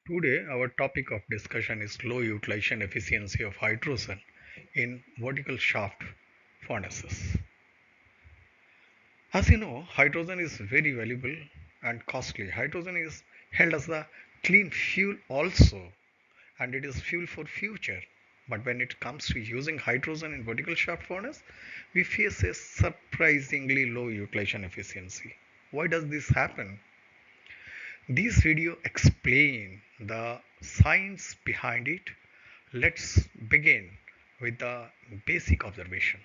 Today, our topic of discussion is low utilization efficiency of hydrogen in vertical shaft furnaces. As you know, hydrogen is very valuable and costly. Hydrogen is held as the clean fuel also, and it is fuel for future. But when it comes to using hydrogen in vertical shaft furnace, we face a surprisingly low utilization efficiency. Why does this happen? This video explain the science behind it. Let's begin with the basic observation.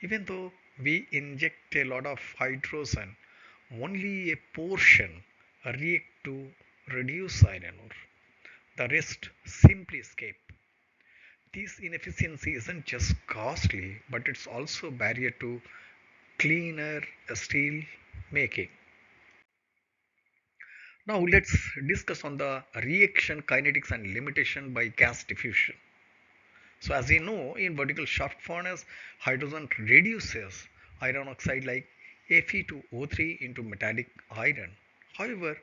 Even though we inject a lot of hydrogen, only a portion react to reduce iron ore. The rest simply escape. This inefficiency isn't just costly, but it's also a barrier to cleaner steel making. Now let's discuss on the reaction kinetics and limitation by gas diffusion. So as we know, in vertical shaft furnace, hydrogen reduces iron oxide like Fe2O3 into metallic iron. However,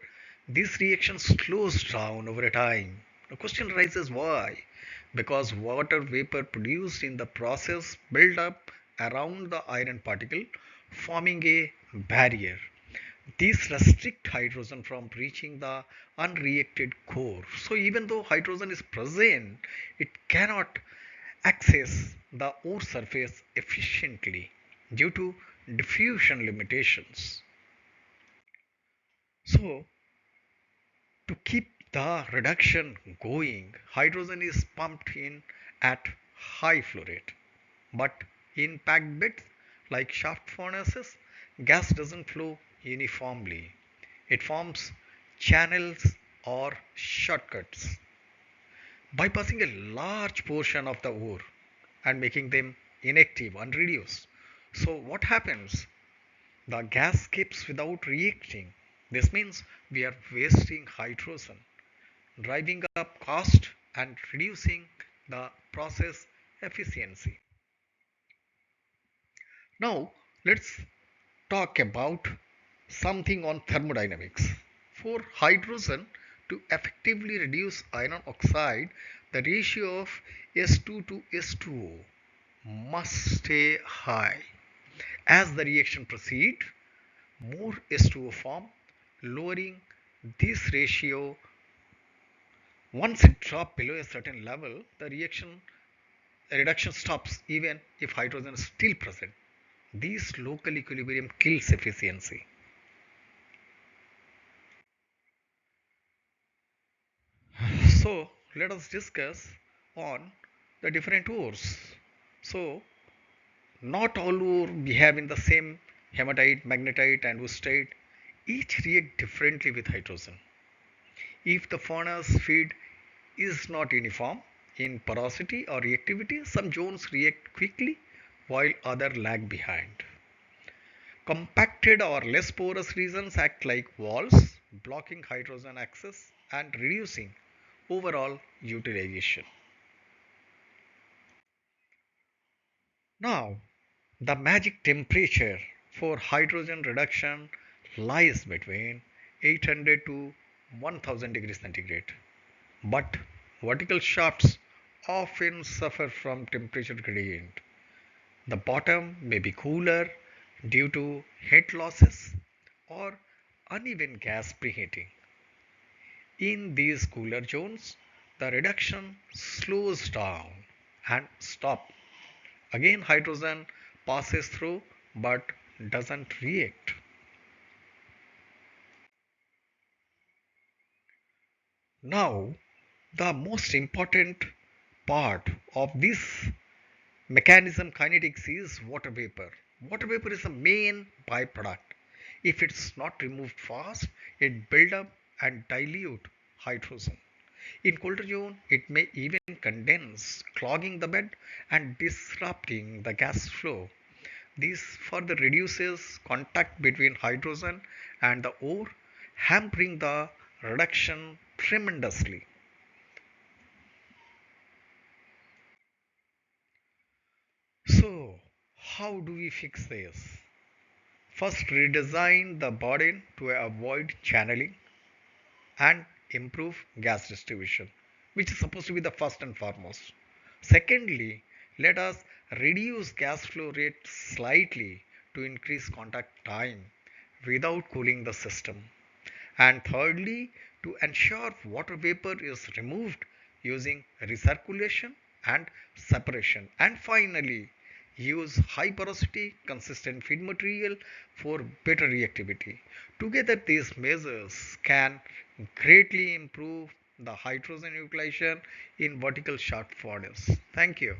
this reaction slows down over a time. The question arises why? Because water vapor produced in the process build up around the iron particle, forming a barrier. These restrict hydrogen from reaching the unreacted core. So even though hydrogen is present, it cannot access the ore surface efficiently due to diffusion limitations. So to keep the reduction going, hydrogen is pumped in at high flow rate. But in packed beds like shaft furnaces, gas doesn't flow uniformly. It forms channels or shortcuts, bypassing a large portion of the ore and making them inactive, unreduced. So, what happens? The gas skips without reacting. This means we are wasting hydrogen, driving up cost and reducing the process efficiency. Now, let's talk about something on thermodynamics. For hydrogen to effectively reduce iron oxide, the ratio of S2 to S2O must stay high. As the reaction proceeds, more S2O form, lowering this ratio. Once it drops below a certain level, the reduction stops even if hydrogen is still present. This local equilibrium kills efficiency. So let us discuss on the different ores. So not all ore behave in the same hematite, magnetite and wustite. Each react differently with hydrogen. If the furnace feed is not uniform in porosity or reactivity, some zones react quickly while others lag behind. Compacted or less porous regions act like walls, blocking hydrogen access and reducing overall utilization. Now, the magic temperature for hydrogen reduction lies between 800 to 1000 degrees centigrade. But vertical shafts often suffer from temperature gradient. The bottom may be cooler due to heat losses or uneven gas preheating. In these cooler zones, the reduction slows down and stops. Again, hydrogen passes through but doesn't react. Now, the most important part of this mechanism kinetics is water vapor. Water vapor is the main byproduct. If it's not removed fast, it build up and dilute hydrogen. In colder zone, it may even condense, clogging the bed and disrupting the gas flow. This further reduces contact between hydrogen and the ore, hampering the reduction tremendously. So, how do we fix this? First, redesign the body to avoid channeling and improve gas distribution, which is supposed to be the first and foremost. Secondly, let us reduce gas flow rate slightly to increase contact time without cooling the system. And thirdly, to ensure water vapor is removed using recirculation and separation. And finally, use high porosity consistent feed material for better reactivity. Together, these measures can greatly improve the hydrogen utilization in vertical shaft furnace. Thank you.